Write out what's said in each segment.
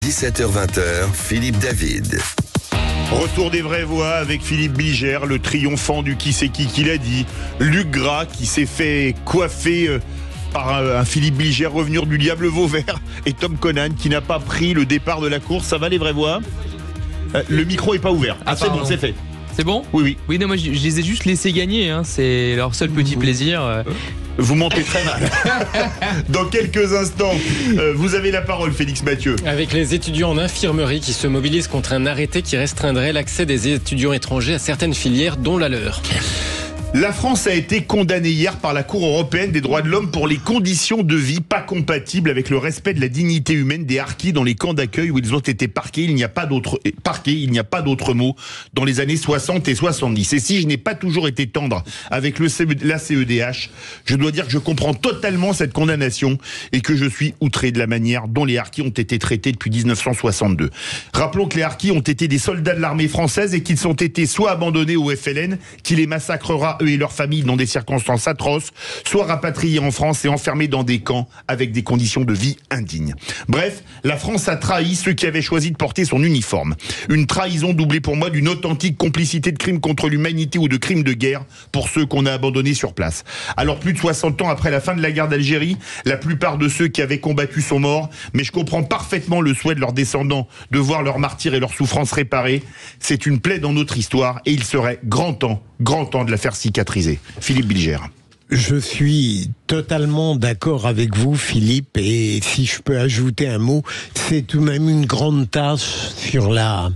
17h-20h, Philippe David. Retour des vraies voix avec Philippe Bilger, le triomphant du qui c'est qui l'a dit. Luc Gras qui s'est fait coiffer par un Philippe Bilger revenu du Diable Vauvert. Et Tom Conan qui n'a pas pris le départ de la course. Ça va les vraies voix? Le micro est pas ouvert. Ah c'est bon, c'est fait. C'est bon ? Oui. Oui, non, moi je les ai juste laissés gagner, hein. C'est leur seul petit plaisir. Vous mentez très mal. Dans quelques instants, vous avez la parole, Félix Mathieu. Avec les étudiants en infirmerie qui se mobilisent contre un arrêté qui restreindrait l'accès des étudiants étrangers à certaines filières, dont la leur. La France a été condamnée hier par la Cour européenne des droits de l'homme pour les conditions de vie pas compatibles avec le respect de la dignité humaine des harkis dans les camps d'accueil où ils ont été parqués. Il n'y a pas d'autre mot dans les années 60 et 70. Et si je n'ai pas toujours été tendre avec la CEDH, je dois dire que je comprends totalement cette condamnation et que je suis outré de la manière dont les harkis ont été traités depuis 1962. Rappelons que les harkis ont été des soldats de l'armée française et qu'ils ont été soit abandonnés au FLN, qui les massacrera eux et leurs familles dans des circonstances atroces, soit rapatriés en France et enfermés dans des camps avec des conditions de vie indignes. Bref, la France a trahi ceux qui avaient choisi de porter son uniforme. Une trahison doublée pour moi d'une authentique complicité de crimes contre l'humanité ou de crimes de guerre pour ceux qu'on a abandonnés sur place. Alors plus de 60 ans après la fin de la guerre d'Algérie, la plupart de ceux qui avaient combattu sont morts, mais je comprends parfaitement le souhait de leurs descendants de voir leurs martyrs et leurs souffrances réparées. C'est une plaie dans notre histoire et il serait grand temps de la faire cicatriser. Philippe Bilger. Je suis totalement d'accord avec vous, Philippe, et si je peux ajouter un mot, c'est tout de même une grande tâche sur la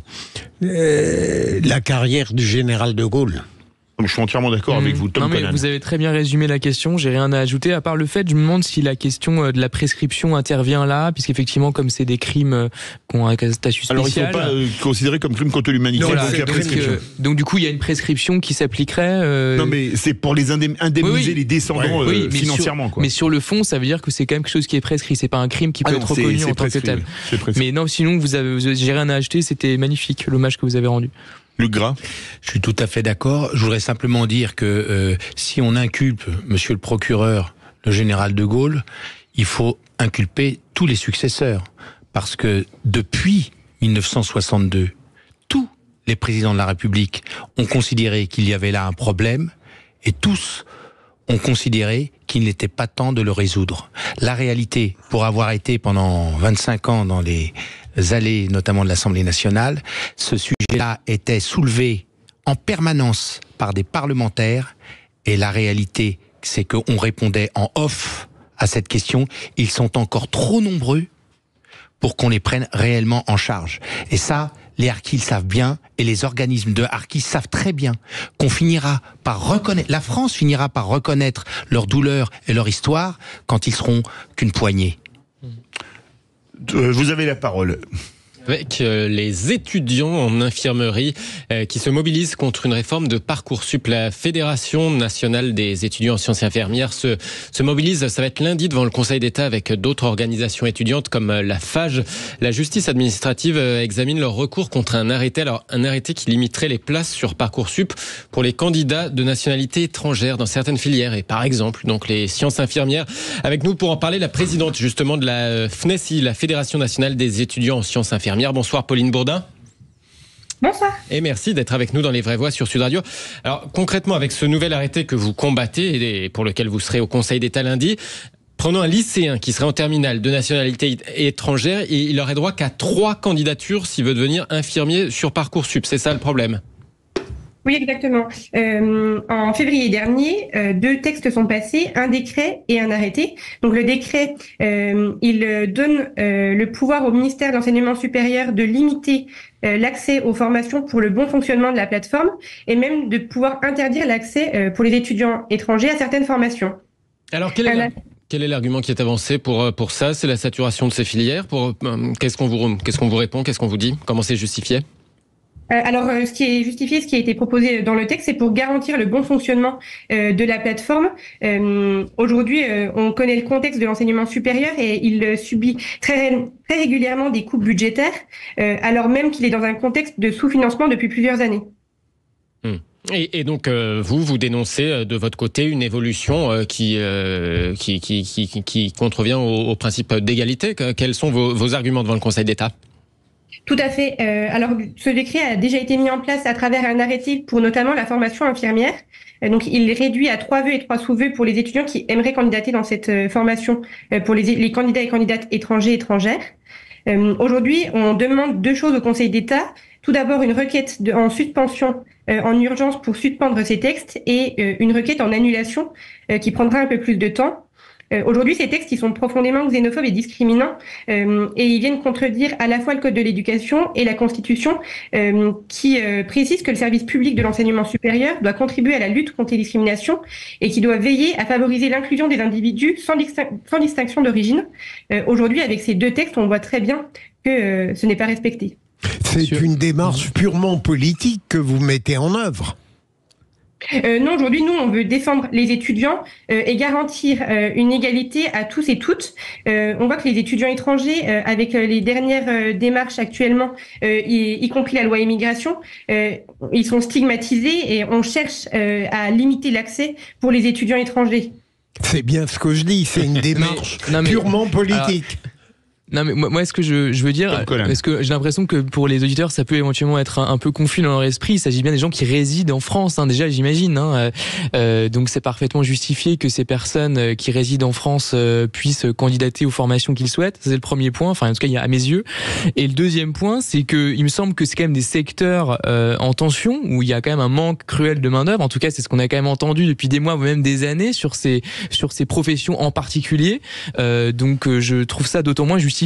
carrière du général de Gaulle. Je suis entièrement d'accord avec vous, Tom Conan. Vous avez très bien résumé la question, j'ai rien à ajouter, à part le fait, je me demande si la question de la prescription intervient là, puisqu'effectivement, comme c'est des crimes qui ont un statut spécial... Alors, ils ne sont pas considérés comme crimes contre l'humanité, voilà, donc la prescription. Donc du coup, il y a une prescription qui s'appliquerait... Non, mais c'est pour les indemniser les descendants financièrement. Mais sur le fond, ça veut dire que c'est quand même quelque chose qui est prescrit, c'est pas un crime qui peut être reconnu en tant que tel. Mais non, sinon, j'ai rien à ajouter, c'était magnifique, l'hommage que vous avez rendu. Luc Gras. Je suis tout à fait d'accord. Je voudrais simplement dire que si on inculpe, monsieur le procureur, le général de Gaulle, il faut inculper tous les successeurs. Parce que depuis 1962, tous les présidents de la République ont considéré qu'il y avait là un problème et tous ont considéré qu'il n'était pas temps de le résoudre. La réalité, pour avoir été pendant 25 ans dans les allées, notamment de l'Assemblée nationale, ce sujet-là était soulevé en permanence par des parlementaires et la réalité, c'est qu'on répondait en off à cette question. Ils sont encore trop nombreux pour qu'on les prenne réellement en charge. Et ça, les harkis le savent bien et les organismes de harkis savent très bien qu'on finira par reconnaître, la France finira par reconnaître leur douleur et leur histoire quand ils seront qu'une poignée. Vous avez la parole. Avec les étudiants en infirmerie qui se mobilisent contre une réforme de Parcoursup. La Fédération nationale des étudiants en sciences infirmières se mobilise, ça va être lundi devant le Conseil d'État avec d'autres organisations étudiantes comme la FAGE. La justice administrative examine leur recours contre un arrêté. Alors un arrêté qui limiterait les places sur Parcoursup pour les candidats de nationalité étrangère dans certaines filières et par exemple donc les sciences infirmières. Avec nous pour en parler, la présidente justement de la FNESI, la Fédération nationale des étudiants en sciences infirmières. Bonsoir Pauline Bourdin. Bonsoir. Et merci d'être avec nous dans Les Vraies Voix sur Sud Radio. Alors concrètement, avec ce nouvel arrêté que vous combattez et pour lequel vous serez au Conseil d'État lundi, prenons un lycéen qui serait en terminale de nationalité étrangère et il aurait droit qu'à 3 candidatures s'il veut devenir infirmier sur Parcoursup. C'est ça le problème ? Oui, exactement. En février dernier, 2 textes sont passés, un décret et un arrêté. Donc le décret, il donne le pouvoir au ministère de l'Enseignement supérieur de limiter l'accès aux formations pour le bon fonctionnement de la plateforme et même de pouvoir interdire l'accès pour les étudiants étrangers à certaines formations. Alors quel est l'argument qui est avancé pour ça ? C'est la saturation de ces filières. Qu'est-ce qu'on vous répond ? Qu'est-ce qu'on vous dit ? Comment c'est justifié ? Alors, ce qui est justifié, ce qui a été proposé dans le texte, c'est pour garantir le bon fonctionnement de la plateforme. Aujourd'hui, on connaît le contexte de l'enseignement supérieur et il subit très régulièrement des coupes budgétaires, alors même qu'il est dans un contexte de sous-financement depuis plusieurs années. Et donc, vous dénoncez de votre côté une évolution qui contrevient au principe d'égalité. Quels sont vos arguments devant le Conseil d'État ? Tout à fait. Alors, ce décret a déjà été mis en place à travers un arrêté pour notamment la formation infirmière. Donc, il réduit à 3 vœux et 3 sous-vœux pour les étudiants qui aimeraient candidater dans cette formation pour les candidats et candidates étrangers et étrangères. Aujourd'hui, on demande 2 choses au Conseil d'État. Tout d'abord, une requête en suspension en urgence pour suspendre ces textes et une requête en annulation qui prendra un peu plus de temps. Aujourd'hui, ces textes, ils sont profondément xénophobes et discriminants et ils viennent contredire à la fois le Code de l'éducation et la Constitution qui précise que le service public de l'enseignement supérieur doit contribuer à la lutte contre les discriminations et qui doit veiller à favoriser l'inclusion des individus sans distinction d'origine. Aujourd'hui, avec ces 2 textes, on voit très bien que ce n'est pas respecté. C'est une démarche purement politique que vous mettez en œuvre. Non, aujourd'hui, nous, on veut défendre les étudiants et garantir une égalité à tous et toutes. On voit que les étudiants étrangers, avec les dernières démarches actuellement, y compris la loi immigration, ils sont stigmatisés et on cherche à limiter l'accès pour les étudiants étrangers. C'est bien ce que je dis, c'est une démarche purement politique. Non mais moi ce que je veux dire, parce que j'ai l'impression que pour les auditeurs ça peut éventuellement être un peu confus dans leur esprit. Il s'agit bien des gens qui résident en France, déjà j'imagine. Donc c'est parfaitement justifié que ces personnes qui résident en France puissent candidater aux formations qu'ils souhaitent. C'est le premier point. Enfin en tout cas il y a à mes yeux. Et le deuxième point c'est que il me semble que c'est quand même des secteurs en tension où il y a quand même un manque cruel de main d'œuvre. En tout cas c'est ce qu'on a quand même entendu depuis des mois, même des années sur ces professions en particulier. Donc je trouve ça d'autant moins justifié.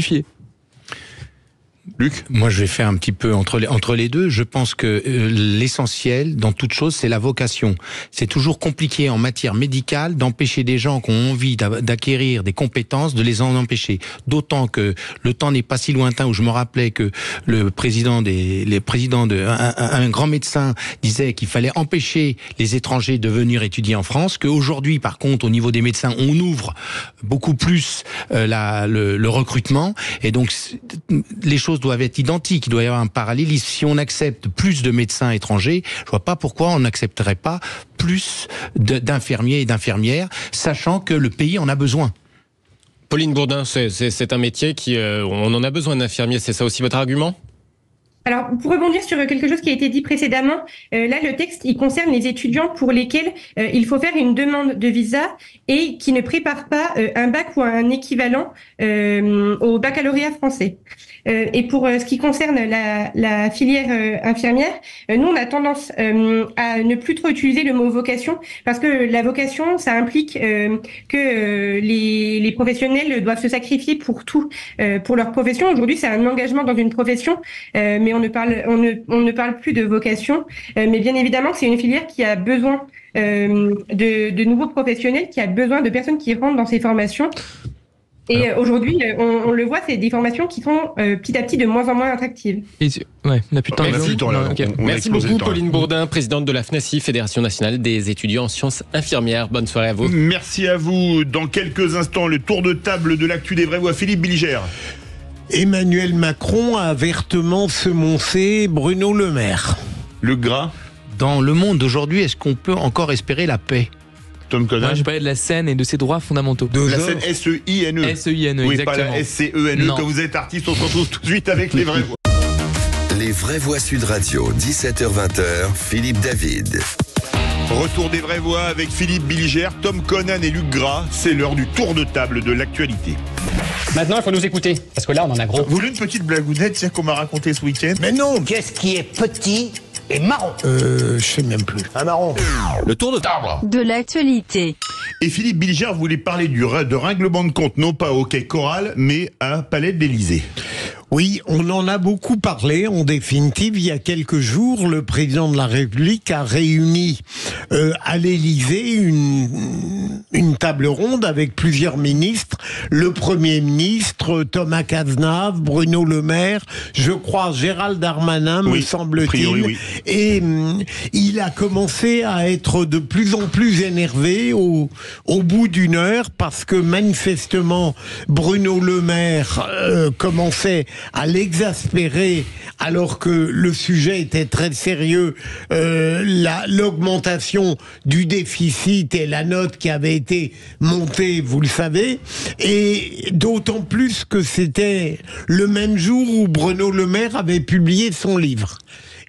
Luc ? Moi, je vais faire un petit peu entre les deux. Je pense que l'essentiel dans toute chose, c'est la vocation. C'est toujours compliqué en matière médicale d'empêcher des gens qui ont envie d'acquérir des compétences, de les en empêcher. D'autant que le temps n'est pas si lointain où je me rappelais que le président un grand médecin disait qu'il fallait empêcher les étrangers de venir étudier en France. Qu'aujourd'hui, par contre, au niveau des médecins, on ouvre beaucoup plus le recrutement. Et donc, les choses doivent être identiques, il doit y avoir un parallélisme. Si on accepte plus de médecins étrangers, je vois pas pourquoi on n'accepterait pas plus d'infirmiers et d'infirmières, sachant que le pays en a besoin. Pauline Bourdin, c'est un métier on en a besoin d'infirmiers, c'est ça aussi votre argument ? Alors, pour rebondir sur quelque chose qui a été dit précédemment, là, le texte, il concerne les étudiants pour lesquels il faut faire une demande de visa et qui ne préparent pas un bac ou un équivalent au baccalauréat français. Et pour ce qui concerne la filière infirmière, nous, on a tendance à ne plus trop utiliser le mot vocation parce que la vocation, ça implique que les professionnels doivent se sacrifier pour tout, pour leur profession. Aujourd'hui, c'est un engagement dans une profession, mais on ne parle plus de vocation. Mais bien évidemment, c'est une filière qui a besoin de nouveaux professionnels, qui a besoin de personnes qui rentrent dans ces formations. Et aujourd'hui, on le voit, c'est des formations qui sont petit à petit de moins en moins attractives. On n'a plus de temps. Merci beaucoup, Pauline Bourdin, présidente de la FNACI, Fédération nationale des étudiants en sciences infirmières. Bonne soirée à vous. Merci à vous. Dans quelques instants, le tour de table de l'actu des vraies voix. Philippe Bilger. Emmanuel Macron a vertement semoncé Bruno Le Maire. Luc Gras. Dans le monde d'aujourd'hui, est-ce qu'on peut encore espérer la paix ? Tom Conan. Moi, j'ai parlé de la scène et de ses droits fondamentaux. La scène S-E-I-N-E. S-E-I-N-E, oui, exactement. Pas la S-C-E-N-E. Quand vous êtes artiste, on se retrouve tout de suite avec les vraies voix. Les vraies voix Sud Radio, 17h-20h, Philippe David. Retour des vraies voix avec Philippe Bilger, Tom Conan et Luc Gras. C'est l'heure du tour de table de l'actualité. Maintenant, il faut nous écouter, parce que là, on en a gros. Vous voulez une petite blagounette, c'est qu'on m'a raconté ce week-end? Mais non. Qu'est-ce qui est petit et marron? Je sais même plus. Un marron. Le tour de table de l'actualité. Et Philippe Bilger voulait parler de règlement de compte, non pas au Quai Coral, mais à Palais de l'Élysée. Oui, on en a beaucoup parlé. En définitive, il y a quelques jours, le président de la République a réuni à l'Élysée une table ronde avec plusieurs ministres. Le Premier ministre, Thomas Cazenave, Bruno Le Maire, je crois Gérald Darmanin, me semble-t-il. Oui. Et il a commencé à être de plus en plus énervé au bout d'une heure parce que manifestement, Bruno Le Maire commençait à l'exaspérer, alors que le sujet était très sérieux, l'augmentation du déficit et la note qui avait été montée, vous le savez, et d'autant plus que c'était le même jour où Bruno Le Maire avait publié son livre.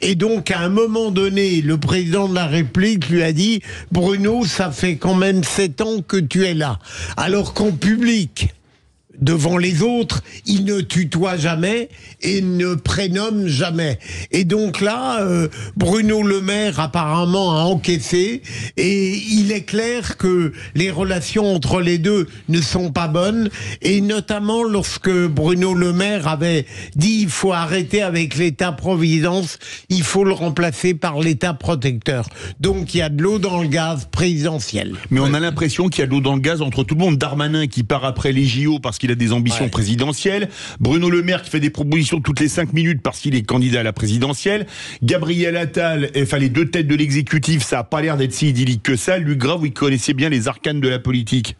Et donc, à un moment donné, le président de la République lui a dit « Bruno, ça fait quand même 7 ans que tu es là. » Alors qu'en public, devant les autres, il ne tutoie jamais et ne prénomme jamais. Et donc là, Bruno Le Maire apparemment a encaissé, et il est clair que les relations entre les deux ne sont pas bonnes, et notamment lorsque Bruno Le Maire avait dit il faut arrêter avec l'État-providence, il faut le remplacer par l'État protecteur. Donc il y a de l'eau dans le gaz présidentiel. Mais on a l'impression qu'il y a de l'eau dans le gaz entre tout le monde. Darmanin qui part après les JO parce qu'il a des ambitions présidentielles, Bruno Le Maire qui fait des propositions toutes les 5 minutes parce qu'il est candidat à la présidentielle, Gabriel Attal, enfin les deux têtes de l'exécutif, ça a pas l'air d'être si idyllique que ça. Lui, grave, il connaissait bien les arcanes de la politique.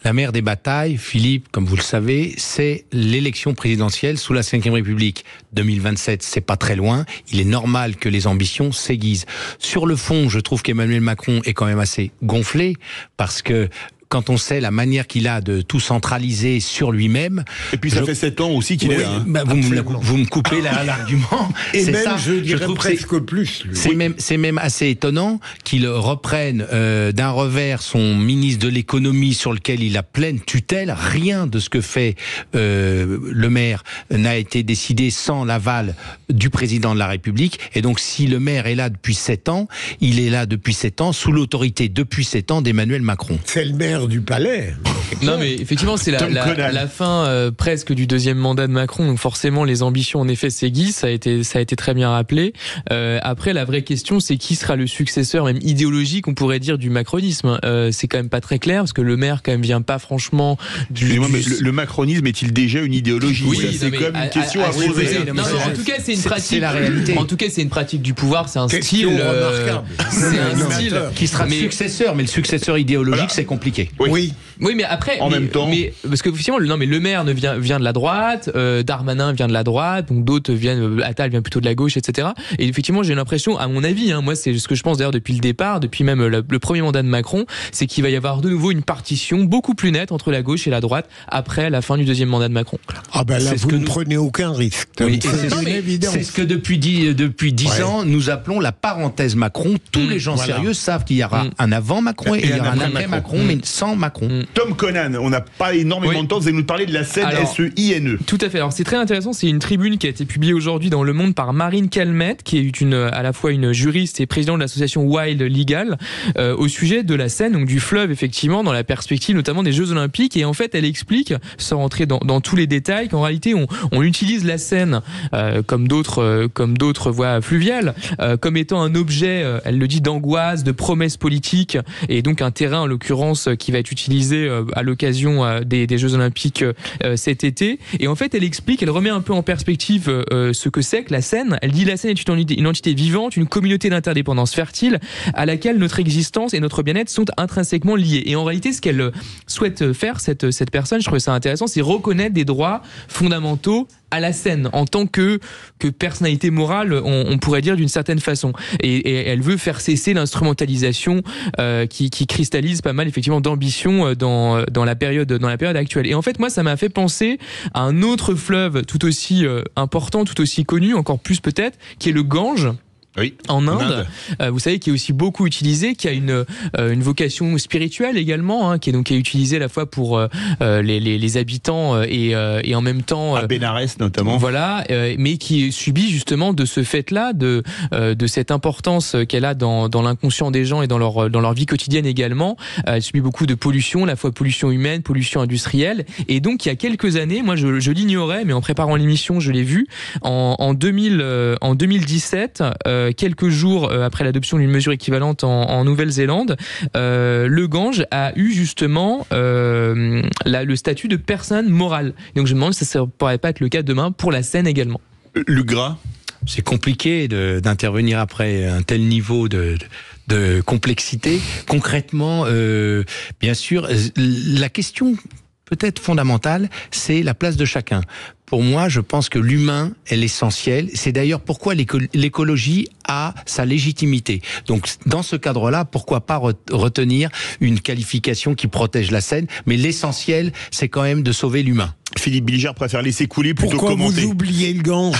La mère des batailles, Philippe, comme vous le savez, c'est l'élection présidentielle sous la Ve République. 2027, c'est pas très loin. Il est normal que les ambitions s'aiguisent. Sur le fond, je trouve qu'Emmanuel Macron est quand même assez gonflé, parce que quand on sait la manière qu'il a de tout centraliser sur lui-même. Et puis ça fait 7 ans aussi qu'il est là. Hein. Bah vous me coupez l'argument. Et même, ça, je dirais presque plus. C'est même assez étonnant qu'il reprenne d'un revers son ministre de l'économie sur lequel il a pleine tutelle. Rien de ce que fait le maire n'a été décidé sans l'aval du président de la République. Et donc si le maire est là depuis 7 ans, il est là depuis 7 ans sous l'autorité depuis 7 ans d'Emmanuel Macron. C'est le maire du palais. Non mais effectivement c'est la fin presque du deuxième mandat de Macron, donc forcément les ambitions en effet s'aiguisent, ça a été très bien rappelé. Après la vraie question c'est qui sera le successeur même idéologique on pourrait dire du macronisme. C'est quand même pas très clair parce que le maire quand même vient pas franchement mais le macronisme est-il déjà une idéologie? Oui, c'est quand même une question à poser. En tout cas c'est une pratique. C'est la réalité. En tout cas c'est une pratique du pouvoir, c'est un style. C'est un style qui sera le successeur, mais le successeur idéologique c'est compliqué. Oui, mais après, en même temps, parce que effectivement, le maire vient de la droite, Darmanin vient de la droite, donc d'autres Attal vient plutôt de la gauche, etc. Et effectivement, j'ai l'impression, à mon avis, moi c'est ce que je pense d'ailleurs depuis le départ, depuis même le premier mandat de Macron, c'est qu'il va y avoir de nouveau une partition beaucoup plus nette entre la gauche et la droite après la fin du deuxième mandat de Macron. Ah ben là, vous ne prenez aucun risque. Oui, c'est ce que depuis 10 ans, nous appelons la parenthèse Macron. Tous les gens sérieux savent qu'il y aura un avant Macron et il y aura un après Macron, mais sans Macron. Tom Conan, on n'a pas énormément de temps, vous allez nous parler de la scène SEINE. Tout à fait, alors c'est très intéressant, c'est une tribune qui a été publiée aujourd'hui dans Le Monde par Marine Calmette, qui est à la fois une juriste et présidente de l'association Wild Legal, au sujet de la Seine, donc du fleuve effectivement, dans la perspective notamment des Jeux Olympiques, et en fait elle explique, sans rentrer dans tous les détails, qu'en réalité on utilise la Seine comme d'autres voies fluviales, comme étant un objet, elle le dit, d'angoisse, de promesses politiques, et donc un terrain en l'occurrence qui va être utilisé à l'occasion des Jeux Olympiques cet été. Et en fait, elle remet un peu en perspective ce que c'est que la Seine. Elle dit la Seine est une entité vivante, une communauté d'interdépendance fertile à laquelle notre existence et notre bien-être sont intrinsèquement liés. Et en réalité, ce qu'elle souhaite faire, cette personne, je trouve ça intéressant, c'est reconnaître des droits fondamentaux à la Seine en tant que personnalité morale, on pourrait dire d'une certaine façon. Et elle veut faire cesser l'instrumentalisation qui cristallise pas mal effectivement d'ambition dans la période actuelle. Et en fait, moi, ça m'a fait penser à un autre fleuve tout aussi important, tout aussi connu, encore plus peut-être, qui est le Gange. Oui, en Inde, vous savez, qui est aussi beaucoup utilisé, qui a une vocation spirituelle également, qui est utilisé à la fois pour les habitants et en même temps à Bénarès notamment. Voilà, mais qui subit justement de ce fait-là, de cette importance qu'elle a dans l'inconscient des gens et dans leur vie quotidienne également. Elle subit beaucoup de pollution, à la fois pollution humaine, pollution industrielle. Et donc il y a quelques années, moi je l'ignorais, mais en préparant l'émission, je l'ai vu en 2017. Quelques jours après l'adoption d'une mesure équivalente en Nouvelle-Zélande, le Gange a eu justement le statut de personne morale. Donc je me demande si ça ne pourrait pas être le cas demain pour la Seine également. Le Gras, c'est compliqué d'intervenir après un tel niveau de complexité. Concrètement, bien sûr, la question peut-être fondamentale, c'est la place de chacun. pour moi, je pense que l'humain est l'essentiel. C'est d'ailleurs pourquoi l'écologie a sa légitimité. Donc, dans ce cadre-là, pourquoi pas retenir une qualification qui protège la scène, mais l'essentiel, c'est quand même de sauver l'humain. Philippe Bilger préfère laisser couler plutôt que commenter. Pourquoi vous oubliez le gange?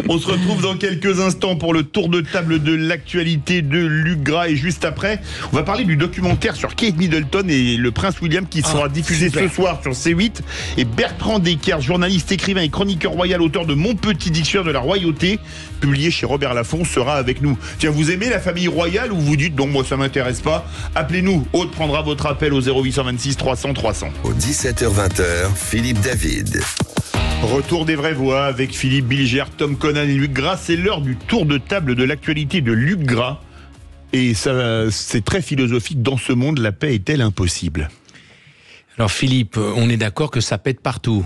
On se retrouve dans quelques instants pour le tour de table de l'actualité de Luc Gras. Et juste après, on va parler du documentaire sur Kate Middleton et le prince William qui sera diffusé ce soir sur C8. Et Bertrand Descartes, journaliste, écrivain et chroniqueur royal, auteur de Mon petit dictionnaire de la royauté, publié chez Robert Laffont, sera avec nous. Tiens, vous aimez la famille royale ou vous dites non, moi ça m'intéresse pas? Appelez-nous. Aude prendra votre appel au 0826 300 300. Au 17h-20h, Philippe David. Retour des vraies voix avec Philippe Bilger, Tom Conan et Luc Gras. C'est l'heure du tour de table de l'actualité de Luc Gras. Et ça, c'est très philosophique. Dans ce monde, la paix est-elle impossible? Alors Philippe, on est d'accord que ça pète partout.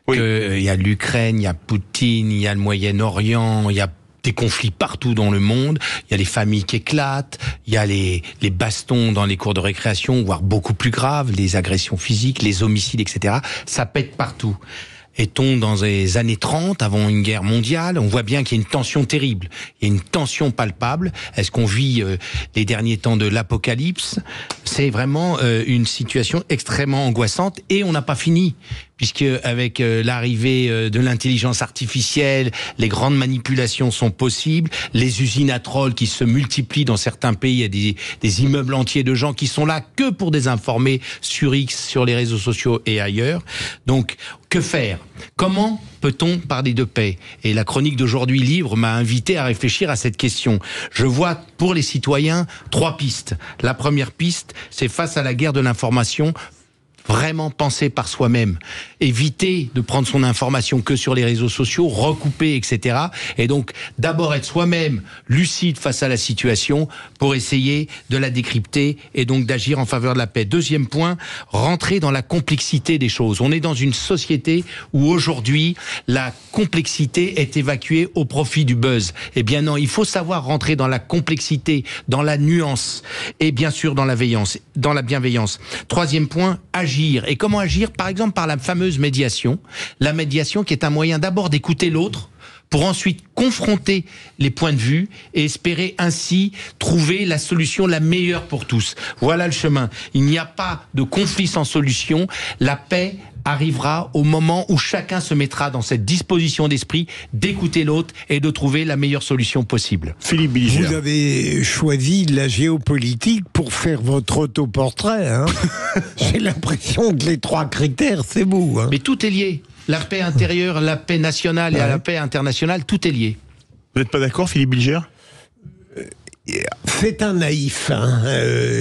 Oui. Il y a l'Ukraine, il y a Poutine, il y a le Moyen-Orient, il y a des conflits partout dans le monde, il y a les familles qui éclatent, il y a les bastons dans les cours de récréation, voire beaucoup plus graves, les agressions physiques, les homicides, etc. Ça pète partout. Est-on dans les années 30, avant une guerre mondiale? On voit bien qu'il y a une tension terrible. Il y a une tension palpable. Est-ce qu'on vit les derniers temps de l'apocalypse? C'est vraiment une situation extrêmement angoissante et on n'a pas fini. Puisque avec l'arrivée de l'intelligence artificielle, les grandes manipulations sont possibles, les usines à trolls qui se multiplient dans certains pays, il y a des immeubles entiers de gens qui sont là que pour désinformer sur X, sur les réseaux sociaux et ailleurs. Donc, que faire? Comment peut-on parler de paix? Et la chronique d'aujourd'hui Livre m'a invité à réfléchir à cette question. Je vois pour les citoyens 3 pistes. La première piste, c'est face à la guerre de l'information, vraiment penser par soi-même, éviter de prendre son information que sur les réseaux sociaux, recouper, etc. Et donc, d'abord être soi-même lucide face à la situation pour essayer de la décrypter et donc d'agir en faveur de la paix. Deuxième point, rentrer dans la complexité des choses. On est dans une société où aujourd'hui, la complexité est évacuée au profit du buzz. Eh bien non, il faut savoir rentrer dans la complexité, dans la nuance et bien sûr dans la bienveillance. Troisième point, agir. Et comment agir? Par exemple, par la fameuse médiation. La médiation qui est un moyen d'abord d'écouter l'autre, pour ensuite confronter les points de vue et espérer ainsi trouver la solution la meilleure pour tous. Voilà le chemin. Il n'y a pas de conflit sans solution. La paix arrivera au moment où chacun se mettra dans cette disposition d'esprit d'écouter l'autre et de trouver la meilleure solution possible. Philippe Bilger. Vous avez choisi la géopolitique pour faire votre autoportrait, hein. J'ai l'impression que les 3 critères, c'est vous. Hein. Mais tout est lié. La paix intérieure, la paix nationale et la paix internationale, tout est lié. Vous n'êtes pas d'accord, Philippe Bilger? C'est un naïf, hein.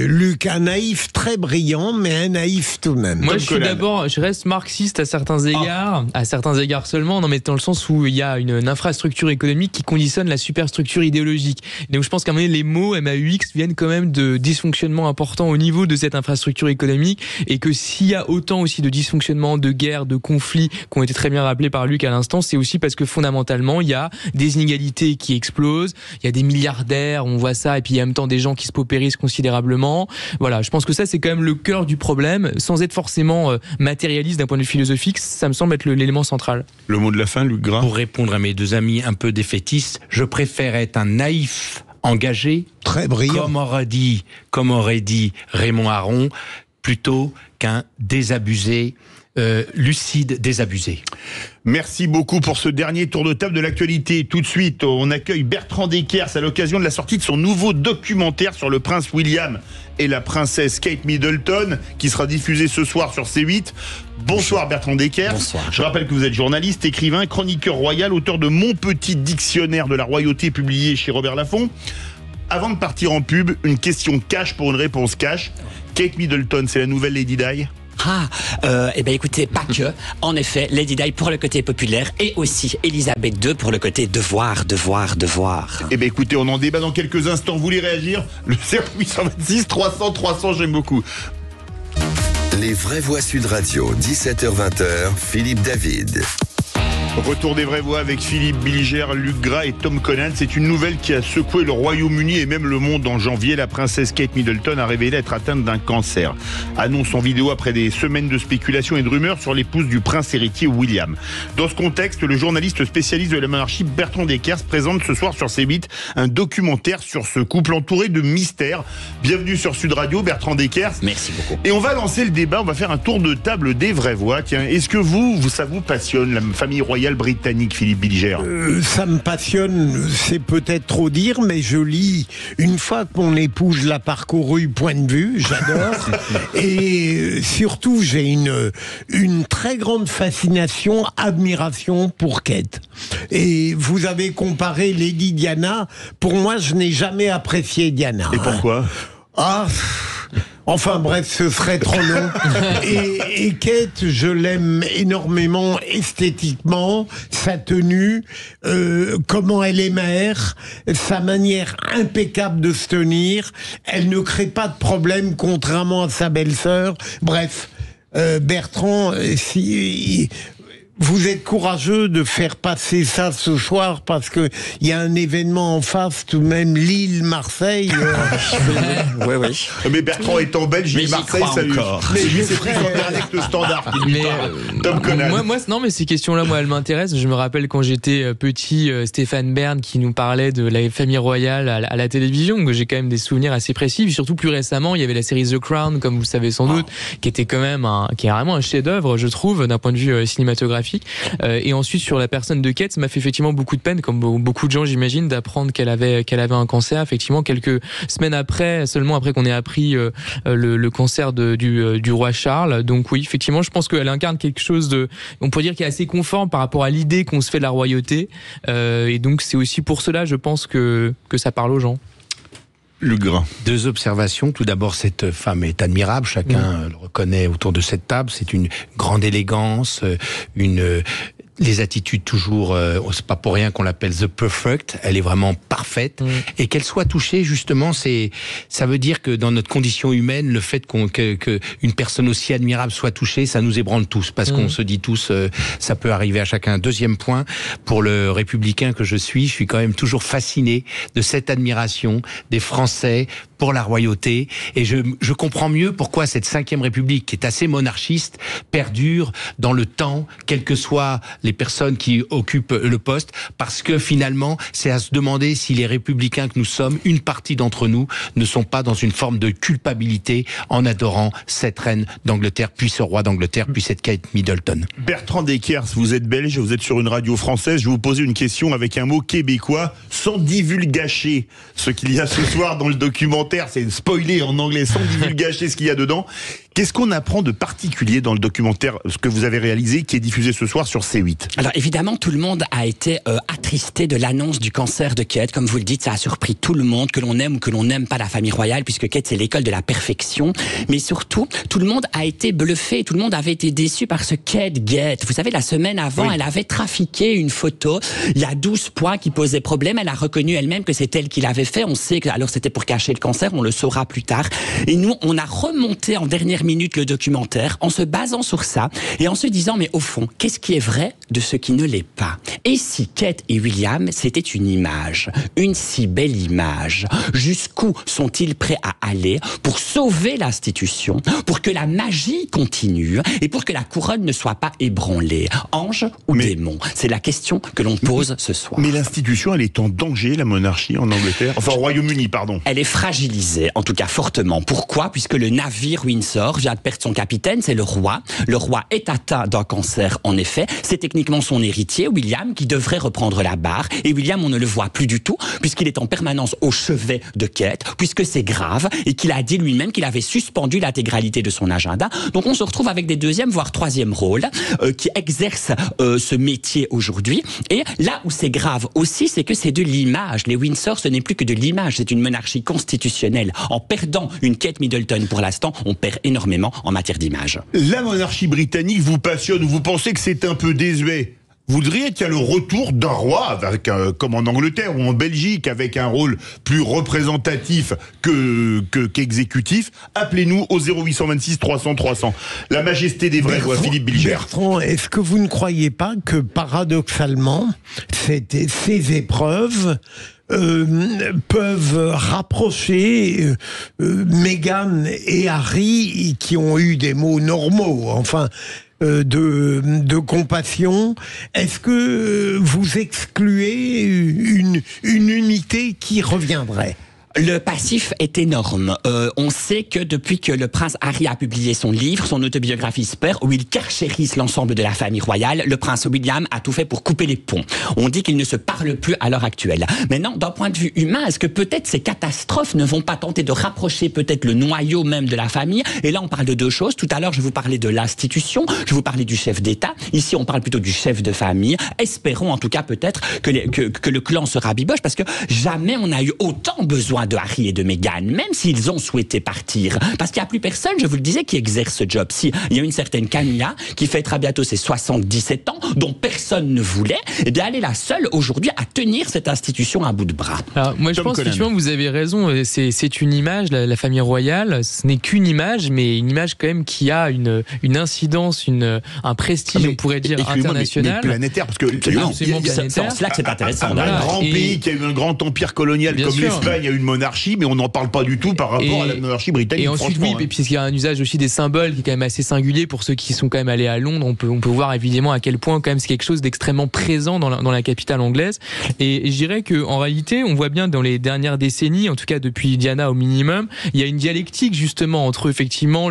Luc, un naïf très brillant, mais un naïf tout de même. Moi, je reste marxiste à certains égards seulement, non, mais dans le sens où il y a une infrastructure économique qui conditionne la superstructure idéologique. Donc, je pense qu'à un moment donné, les mots MAUX viennent quand même de dysfonctionnements importants au niveau de cette infrastructure économique, et que s'il y a autant aussi de dysfonctionnements, de guerres, de conflits, qui ont été très bien rappelés par Luc à l'instant, c'est aussi parce que fondamentalement, il y a des inégalités qui explosent, il y a des milliardaires, on voit ça, et puis il y a en même temps des gens qui se paupérisent considérablement. Voilà, je pense que ça c'est quand même le cœur du problème, sans être forcément matérialiste d'un point de vue philosophique, ça me semble être l'élément central. Le mot de la fin, Luc Gras. Pour répondre à mes 2 amis un peu défaitistes, je préfère être un naïf engagé, très brillant, comme aurait dit Raymond Aron, plutôt qu'un désabusé, lucide désabusé. Merci beaucoup pour ce dernier tour de table de l'actualité. Tout de suite, on accueille Bertrand Descartes à l'occasion de la sortie de son nouveau documentaire sur le prince William et la princesse Kate Middleton, qui sera diffusé ce soir sur C8. Bonsoir Bertrand Descartes. Bonsoir. Je rappelle que vous êtes journaliste, écrivain, chroniqueur royal, auteur de Mon petit dictionnaire de la royauté, publié chez Robert Laffont. Avant de partir en pub, une question cash pour une réponse cash. Kate Middleton, c'est la nouvelle Lady Di? Eh bien écoutez, pas que. En effet, Lady Di pour le côté populaire et aussi Elisabeth II pour le côté devoir. Eh bien écoutez, on en débat dans quelques instants. Vous voulez réagir? Le 0826 300 300, j'aime beaucoup. Les vraies voix Sud Radio, 17h-20h, Philippe David. Retour des vraies voix avec Philippe Bilger, Luc Gras et Tom Conan. C'est une nouvelle qui a secoué le Royaume-Uni et même le monde en janvier. La princesse Kate Middleton a révélé être atteinte d'un cancer. Annonce en vidéo après des semaines de spéculation et de rumeurs sur l'épouse du prince héritier William. Dans ce contexte, le journaliste spécialiste de la monarchie Bertrand Dekers présente ce soir sur C8 un documentaire sur ce couple entouré de mystères. Bienvenue sur Sud Radio, Bertrand Dekers. Merci beaucoup. Et on va lancer le débat, on va faire un tour de table des vraies voix. Tiens, est-ce que ça vous passionne, la famille royale britannique, Philippe Bilger? Ça me passionne, c'est peut-être trop dire, mais je lis une fois que mon épouse l'a parcouru point de vue, j'adore. Et surtout, j'ai une très grande fascination, admiration pour Kate. Et vous avez comparé Lady Diana. Pour moi, je n'ai jamais apprécié Diana. Et pourquoi? Enfin bref, ce serait trop long. Et Kate, je l'aime énormément esthétiquement, sa tenue, comment elle est mère, sa manière impeccable de se tenir. Elle ne crée pas de problème, contrairement à sa belle-sœur. Bref, Bertrand, si... Vous êtes courageux de faire passer ça ce soir parce que il y a un événement en face, tout de même Lille, Marseille. Oui. Mais Bertrand étant belge, Marseille, ça lui. Mais lui, c'est très direct standard. Tom Conan. Mais ces questions-là, elles m'intéressent. Je me rappelle quand j'étais petit, Stéphane Bern qui nous parlait de la famille royale à la télévision, que j'ai quand même des souvenirs assez précis. Puis surtout plus récemment, il y avait la série The Crown, comme vous savez sans doute, qui était quand même qui est vraiment un chef-d'œuvre, je trouve, d'un point de vue cinématographique. Et ensuite sur la personne de Kate, ça m'a fait effectivement beaucoup de peine, comme beaucoup de gens j'imagine, d'apprendre qu'elle avait un cancer. Effectivement, quelques semaines seulement après qu'on ait appris le cancer du roi Charles. Donc oui, effectivement, je pense qu'elle incarne quelque chose on pourrait dire qui est assez conforme par rapport à l'idée qu'on se fait de la royauté. Et donc c'est aussi pour cela, je pense que ça parle aux gens. Le Gras. Deux observations. Tout d'abord, cette femme est admirable. Chacun le reconnaît autour de cette table. C'est une grande élégance, les attitudes toujours, c'est pas pour rien qu'on l'appelle the perfect. Elle est vraiment parfaite. Et qu'elle soit touchée, justement, ça veut dire que dans notre condition humaine, le fait qu'une personne aussi admirable soit touchée, ça nous ébranle tous. Parce qu'on se dit tous, ça peut arriver à chacun. Deuxième point, pour le républicain que je suis quand même toujours fasciné de cette admiration des Français pour la royauté. Et je comprends mieux pourquoi cette 5e République, qui est assez monarchiste, perdure dans le temps, quelles que soient les personnes qui occupent le poste, parce que finalement, c'est à se demander si les républicains que nous sommes, une partie d'entre nous, ne sont pas dans une forme de culpabilité en adorant cette reine d'Angleterre, puis ce roi d'Angleterre, puis cette Kate Middleton. Bertrand Dekers, vous êtes belge, vous êtes sur une radio française, je vais vous poser une question avec un mot québécois, sans divulgacher ce qu'il y a ce soir dans le documentaire, c'est spoilé en anglais, sans divulgacher ce qu'il y a dedans. Qu'est-ce qu'on apprend de particulier dans le documentaire, ce que vous avez réalisé, qui est diffusé ce soir sur C8? Alors évidemment, tout le monde a été attristé de l'annonce du cancer de Kate. Comme vous le dites, ça a surpris tout le monde, que l'on aime ou que l'on n'aime pas la famille royale, puisque Kate, c'est l'école de la perfection. Mais surtout, tout le monde a été bluffé, tout le monde avait été déçu par ce Kate Gate. Vous savez, la semaine avant, elle avait trafiqué une photo. Il y a 12 points qui posaient problème. Elle a reconnu elle-même que c'est elle qui l'avait fait. On sait que alors c'était pour cacher le cancer, on le saura plus tard. Et nous, on a remonté en dernière minute le documentaire en se basant sur ça et en se disant, mais au fond, qu'est-ce qui est vrai de ce qui ne l'est pas? Et si Kate et William, c'était une image, une si belle image, jusqu'où sont-ils prêts à aller pour sauver l'institution, pour que la magie continue et pour que la couronne ne soit pas ébranlée? Ange ou démon? C'est la question que l'on pose ce soir. Mais l'institution, elle est en danger, la monarchie en Angleterre? Enfin, au Royaume-Uni, pardon. Elle est fragilisée, en tout cas fortement. Pourquoi? Puisque le navire Windsor vient de perdre son capitaine, c'est le roi. Le roi est atteint d'un cancer, en effet. C'est techniquement son héritier, William, qui devrait reprendre la barre. Et William, on ne le voit plus du tout, puisqu'il est en permanence au chevet de Kate, puisque c'est grave, et qu'il a dit lui-même qu'il avait suspendu l'intégralité de son agenda. Donc on se retrouve avec des deuxième, voire troisième rôles, qui exercent ce métier aujourd'hui. Et là où c'est grave aussi, c'est que c'est de l'image. Les Windsor, ce n'est plus que de l'image. C'est une monarchie constitutionnelle. En perdant une Kate Middleton pour l'instant, on perd énormément en matière d'image. La monarchie britannique vous passionne ou vous pensez que c'est un peu désuet? voudriez qu'il y ait le retour d'un roi, avec, comme en Angleterre ou en Belgique, avec un rôle plus représentatif qu'exécutif. Appelez-nous au 0826 300 300. La majesté des vrais voix, Philippe Bilger. Bertrand, est-ce que vous ne croyez pas que paradoxalement, ces épreuves peuvent rapprocher Meghan et Harry, qui ont eu des mots normaux, enfin, de compassion. Est-ce que vous excluez une unité qui reviendrait ? Le passif est énorme. On sait que depuis que le prince Harry a publié son livre, son autobiographie Spare, où il carchérise l'ensemble de la famille royale, le prince William a tout fait pour couper les ponts. On dit qu'ils ne se parlent plus à l'heure actuelle. Maintenant, d'un point de vue humain, est-ce que peut-être ces catastrophes ne vont pas tenter de rapprocher peut-être le noyau même de la famille ? Et là, on parle de deux choses. Tout à l'heure, je vous parlais de l'institution, je vous parlais du chef d'État. Ici, on parle plutôt du chef de famille. Espérons en tout cas peut-être que le clan se rabiboche, parce que jamais on a eu autant besoin de Harry et de Meghan, même s'ils ont souhaité partir. Parce qu'il n'y a plus personne, je vous le disais, qui exerce ce job. Si il y a une certaine Camilla, qui fêtera bientôt ses 77 ans, dont personne ne voulait, eh bien, elle est la seule aujourd'hui à tenir cette institution à bout de bras. Alors, moi, je pense effectivement, vous avez raison. C'est une image, la famille royale. Ce n'est qu'une image, mais une image quand même qui a une incidence, un prestige, on pourrait dire, international. Mais planétaire, parce que c'est en cela que c'est intéressant. Un grand pays qui a eu un grand empire colonial comme l'Espagne a eu une monarchie, mais on n'en parle pas du tout par rapport à la monarchie britannique. Et ensuite, oui, puisqu'il y a un usage aussi des symboles qui est quand même assez singulier pour ceux qui sont quand même allés à Londres. On peut voir évidemment à quel point quand même c'est quelque chose d'extrêmement présent dans la capitale anglaise. Et je dirais que en réalité, on voit bien dans les dernières décennies, en tout cas depuis Diana au minimum, il y a une dialectique justement entre effectivement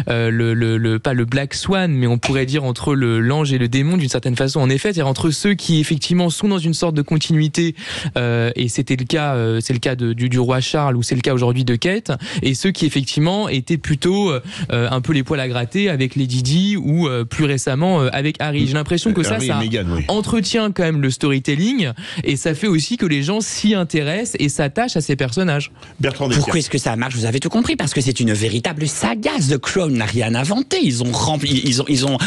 pas le Black Swan, mais on pourrait dire entre l'ange et le démon d'une certaine façon. En effet, c'est-à-dire entre ceux qui effectivement sont dans une sorte de continuité, et c'était le cas, c'est le cas du roi Charles, ou c'est le cas aujourd'hui de Kate, et ceux qui effectivement étaient plutôt un peu les poils à gratter avec Lady Di, ou plus récemment avec Harry. J'ai l'impression que ça Meghan, oui, entretient quand même le storytelling, et ça fait aussi que les gens s'y intéressent et s'attachent à ces personnages. Bertrand, pourquoi est-ce que ça marche ? Vous avez tout compris, parce que c'est une véritable saga. The Crown n'a rien inventé. Ils ont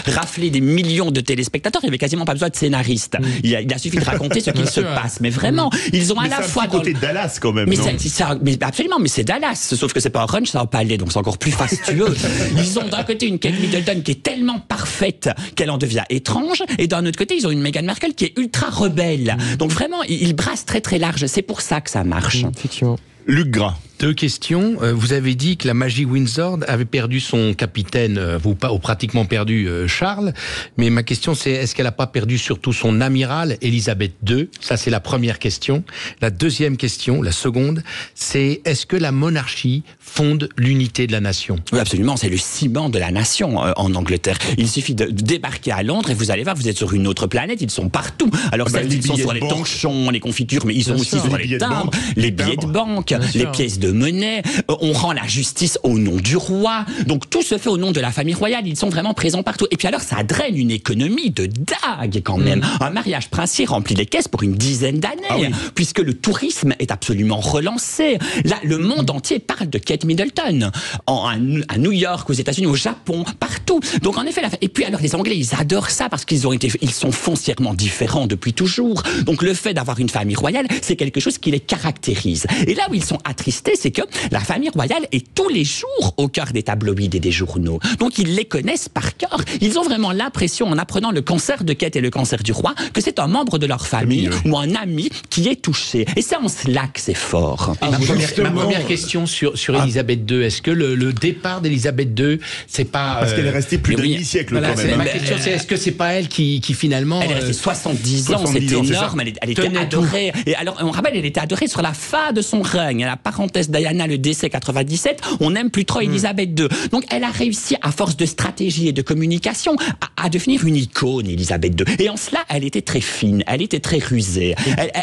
raflé des millions de téléspectateurs. Il n'y avait quasiment pas besoin de scénaristes. Il a suffi de raconter ce qu'il se passe. Mais vraiment, ils ont à la fois côté Dallas quand même. Mais absolument, mais c'est Dallas. Sauf que c'est pas Orange, c'est un palais, donc c'est encore plus fastueux. Ils ont d'un côté une Kate Middleton qui est tellement parfaite qu'elle en devient étrange, et d'un autre côté, ils ont une Meghan Markle qui est ultra rebelle. Donc vraiment, ils brassent très très large. C'est pour ça que ça marche. Effectivement. Luc Gras. 2 questions. Vous avez dit que la magie Windsor avait perdu son capitaine, ou pratiquement perdu Charles. Mais ma question, c'est est-ce qu'elle n'a pas perdu surtout son amiral, Elisabeth II ? Ça, c'est la première question. La deuxième question, la seconde, c'est est-ce que la monarchie fonde l'unité de la nation ? Oui, absolument. C'est le ciment de la nation en Angleterre. Il suffit de débarquer à Londres et vous allez voir, vous êtes sur une autre planète. Ils sont partout. Alors, ils sont sur les torchons, les confitures, mais ils sont aussi sur les timbres, les billets de banque, les pièces de monnaie. On rend la justice au nom du roi. Donc tout se fait au nom de la famille royale. Ils sont vraiment présents partout. Et puis alors ça draine une économie de dingue quand même. Un mariage princier remplit les caisses pour une dizaine d'années, puisque le tourisme est absolument relancé. Là, le monde entier parle de Kate Middleton. À New York, aux États-Unis, au Japon, partout. Donc en effet, et puis alors les Anglais, ils adorent ça parce ils sont foncièrement différents depuis toujours. Donc le fait d'avoir une famille royale, c'est quelque chose qui les caractérise. Et là où ils sont attristés, c'est que la famille royale est tous les jours au cœur des tabloïds et des journaux. Donc ils les connaissent par cœur. Ils ont vraiment l'impression, en apprenant le cancer de Kate et le cancer du roi, que c'est un membre de leur famille ou un ami qui est touché. Et c'est en cela que c'est fort. Ma première question sur Elisabeth II, est-ce que le départ d'Elisabeth II, c'est pas... Parce qu'elle est restée plus d'un demi-siècle quand même. Ma question, c'est est-ce que c'est pas elle qui finalement... Elle est restée 70 ans, c'était énorme, elle était adorée. Et alors, on rappelle, elle était adorée sur la fin de son règne. La parenthèse Diana, le décès 97, on n'aime plus trop Elisabeth II. Donc elle a réussi, à force de stratégie et de communication, à devenir une icône, Elisabeth II. Et en cela, elle était très fine, elle était très rusée.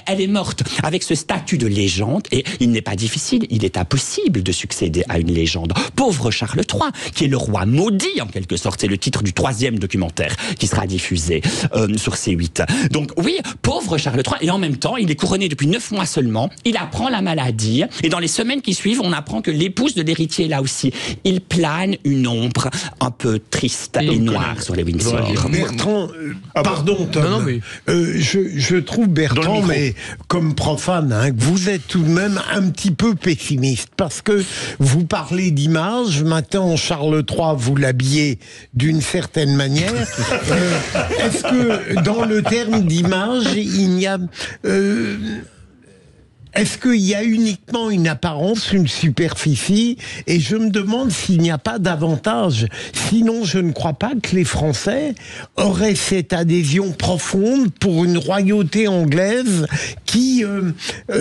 Elle est morte avec ce statut de légende, et il n'est pas difficile, il est impossible de succéder à une légende. Pauvre Charles III, qui est le roi maudit en quelque sorte, c'est le titre du 3e documentaire qui sera diffusé sur C8. Donc oui, pauvre Charles III, et en même temps, il est couronné depuis 9 mois seulement, il apprend la maladie, et dans les semaines semaines qui suivent, on apprend que l'épouse de l'héritier, là aussi, il plane une ombre un peu triste et noire sur les Windsor. Bertrand, pardon Tom, non, mais... je trouve Bertrand, mais comme profane, hein, que vous êtes tout de même un petit peu pessimiste, parce que vous parlez d'image, maintenant Charles III vous l'habillez d'une certaine manière. Est-ce que dans le terme d'image, il y a... Est-ce qu'il y a uniquement une apparence, une superficie? Et je me demande s'il n'y a pas davantage. Sinon, je ne crois pas que les Français auraient cette adhésion profonde pour une royauté anglaise qui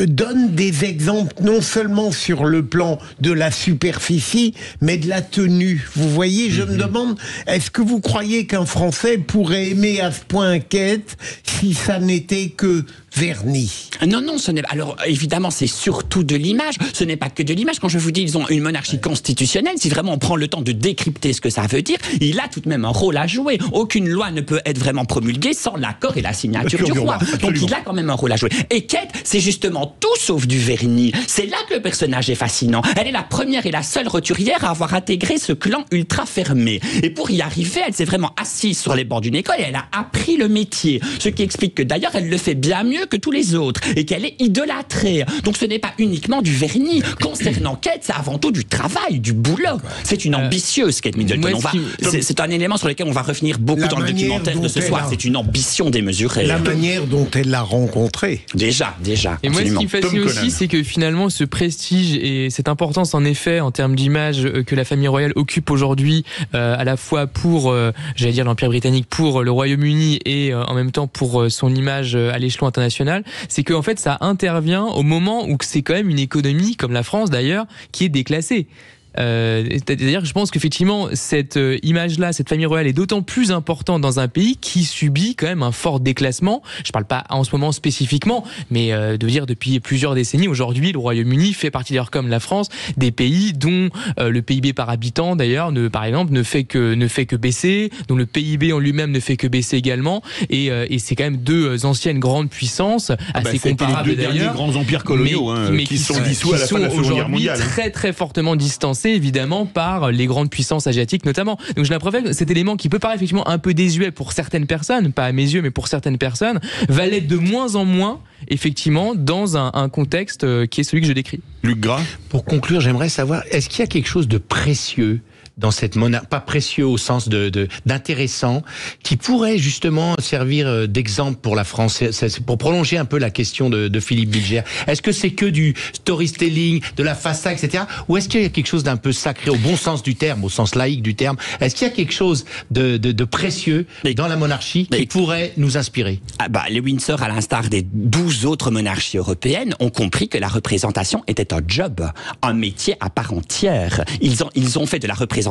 donne des exemples non seulement sur le plan de la superficie, mais de la tenue. Vous voyez, je me demande, est-ce que vous croyez qu'un Français pourrait aimer à ce point Kate si ça n'était que vernis? Non, ce n'est pas... Alors, évidemment, c'est surtout de l'image. Ce n'est pas que de l'image. Quand je vous dis ils ont une monarchie constitutionnelle, si vraiment on prend le temps de décrypter ce que ça veut dire, il a tout de même un rôle à jouer. Aucune loi ne peut être vraiment promulguée sans l'accord et la signature du roi. Donc il a quand même un rôle à jouer. Et Kate, c'est justement tout sauf du vernis. C'est là que le personnage est fascinant. Elle est la première et la seule roturière à avoir intégré ce clan ultra fermé. Et pour y arriver, elle s'est vraiment assise sur les bancs d'une école et elle a appris le métier. Ce qui explique que d'ailleurs, elle le fait bien mieux que tous les autres et qu'elle est idolâtrée. Donc ce n'est pas uniquement du vernis. Concernant Kate, c'est avant tout du travail, du boulot. C'est une ambitieuse, Kate Middleton. C'est un élément sur lequel on va revenir beaucoup dans le documentaire de ce soir. C'est une ambition démesurée. La manière dont elle l'a rencontré. Déjà. Et moi, ce qui me fascine aussi, c'est que finalement, ce prestige et cette importance, en effet, en termes d'image que la famille royale occupe aujourd'hui, à la fois pour, j'allais dire l'Empire britannique, pour le Royaume-Uni et en même temps pour son image à l'échelon international, c'est que en fait, ça intervient au moment où c'est quand même une économie, comme la France d'ailleurs, qui est déclassée. C'est-à-dire que je pense qu'effectivement cette image-là, cette famille royale est d'autant plus importante dans un pays qui subit quand même un fort déclassement. Je parle pas en ce moment spécifiquement, mais de dire depuis plusieurs décennies, aujourd'hui le Royaume-Uni fait partie d'ailleurs comme la France des pays dont le PIB par habitant d'ailleurs par exemple ne fait que baisser, dont le PIB en lui-même ne fait que baisser également, et c'est quand même deux anciennes grandes puissances assez comparables les deux derniers grands empires coloniaux mais qui sont dissous à la fin de la Seconde Guerre mondiale. Très très fortement distancés évidemment par les grandes puissances asiatiques notamment. Donc j'ai l'impression que cet élément qui peut paraître effectivement un peu désuet pour certaines personnes, pas à mes yeux mais pour certaines personnes, va l'être de moins en moins effectivement dans un contexte qui est celui que je décris. Luc Gras. Pour conclure, j'aimerais savoir, est-ce qu'il y a quelque chose de précieux dans cette monarchie, pas précieux au sens d'intéressant, qui pourrait justement servir d'exemple pour la France, pour prolonger un peu la question de Philippe Bilger. Est-ce que c'est que du storytelling, de la façade, etc. Ou est-ce qu'il y a quelque chose d'un peu sacré, au bon sens du terme, au sens laïque du terme? Est-ce qu'il y a quelque chose de précieux dans la monarchie qui pourrait nous inspirer? Les Windsor, à l'instar des 12 autres monarchies européennes, ont compris que la représentation était un job, un métier à part entière. Ils ont fait de la représentation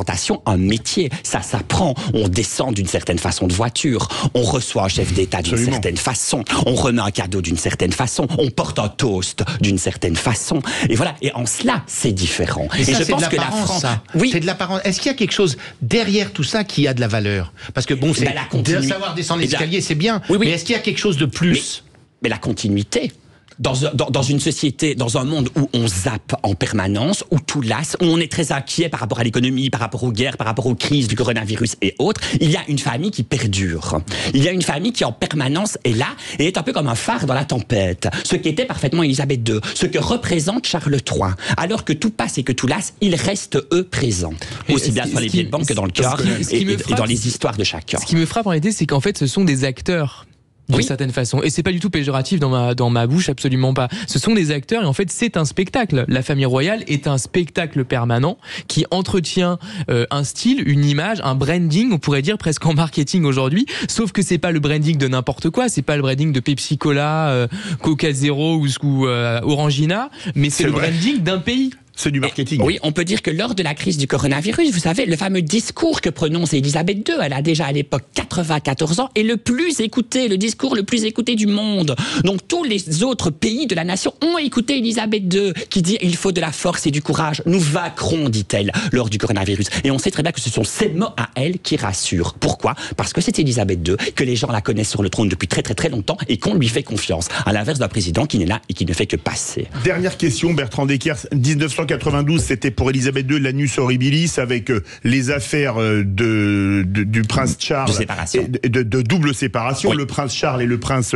un métier, ça s'apprend. On descend d'une certaine façon de voiture, on reçoit un chef d'État d'une certaine façon, on remet un cadeau d'une certaine façon, on porte un toast d'une certaine façon, et voilà. Et en cela, c'est différent. Et ça, je pense que la France, c'est de l'apparence. Est-ce qu'il y a quelque chose derrière tout ça qui a de la valeur? Parce que bon, c'est de savoir descendre l'escalier, c'est bien. Oui. Mais est-ce qu'il y a quelque chose de plus? Mais la continuité. Dans une société, dans un monde où on zappe en permanence, où tout lasse, où on est très inquiet par rapport à l'économie, par rapport aux guerres, par rapport aux crises du coronavirus et autres, il y a une famille qui perdure. Il y a une famille qui en permanence est là et est un peu comme un phare dans la tempête. Ce qu'était parfaitement Élisabeth II, ce que représente Charles III. Alors que tout passe et que tout lasse, ils restent eux présents. Aussi bien sur les pieds de banque que dans le cœur et dans les histoires de chacun. Ce qui me frappe en réalité, c'est qu'en fait, ce sont des acteurs. D'une certaine façon. Et c'est pas du tout péjoratif dans ma bouche, absolument pas. Ce sont des acteurs et en fait c'est un spectacle. La famille royale est un spectacle permanent qui entretient un style, une image, un branding, on pourrait dire presque en marketing aujourd'hui, sauf que c'est pas le branding de n'importe quoi, c'est pas le branding de Pepsi Cola, Coca Zero ou Orangina, mais c'est le branding d'un pays. C'est du marketing. Oui, on peut dire que lors de la crise du coronavirus, vous savez, le fameux discours que prononce Elisabeth II, elle a déjà à l'époque 94 ans, est le plus écouté, le discours le plus écouté du monde. Donc tous les autres pays de la nation ont écouté Elisabeth II, qui dit « il faut de la force et du courage, nous vaincrons », dit-elle, lors du coronavirus. Et on sait très bien que ce sont ces mots à elle qui rassurent. Pourquoi ? Parce que c'est Elisabeth II, que les gens la connaissent sur le trône depuis très très très longtemps et qu'on lui fait confiance, à l'inverse d'un président qui n'est là et qui ne fait que passer. Dernière question, Bertrand Deckers. 1992, c'était pour Elisabeth II l'annus horribilis avec les affaires du prince Charles. De séparation. De double séparation. Oui. Le prince Charles et le prince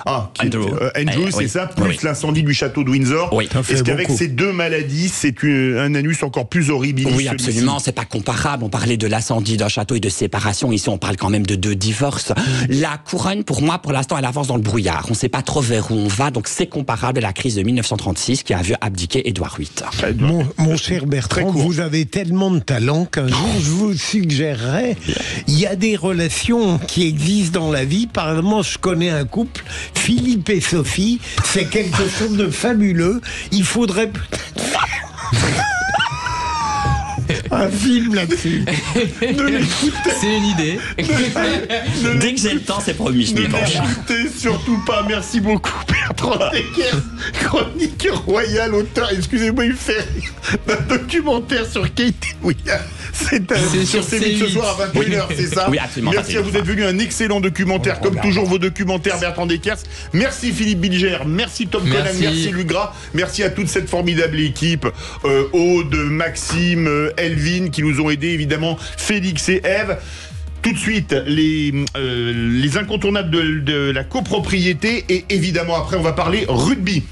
Andrew, c'est oui. ça, plus l'incendie du château de Windsor. Oui. Est-ce qu'avec ces deux maladies, c'est un anus encore plus horribilis? Oui, absolument, c'est pas comparable. On parlait de l'incendie d'un château et de séparation. Ici, on parle quand même de 2 divorces. La couronne, pour moi, pour l'instant, elle avance dans le brouillard. On sait pas trop vers où on va, donc c'est comparable à la crise de 1936 qui a vu abdiquer Édouard VIII. Mon cher Bertrand, vous avez tellement de talent qu'un jour, je vous suggérerais, il y a des relations qui existent dans la vie. Par exemple, je connais un couple, Philippe et Sophie, c'est quelque chose de fabuleux. Il faudrait peut-être faire un film là-dessus. C'est une idée. Dès que j'ai le temps, c'est promis, je Ne m'y penche. l'écoutez surtout pas. Merci beaucoup, Bertrand Deckers, chroniqueur royal, auteur, excusez-moi, il fait un documentaire sur Kate Williams. C'est sur C8 ce soir à 21h, c'est ça? Oui, absolument. Merci à vous d'être venu, un excellent documentaire, comme toujours vos documentaires, Bertrand Deckers. Merci Philippe Bilger, merci Tom Conan, merci Lugras, merci à toute cette formidable équipe, Aude, Maxime, Elvin, qui nous ont aidés, évidemment, Félix et Ève. Tout de suite, les incontournables de la copropriété, et évidemment après on va parler rugby.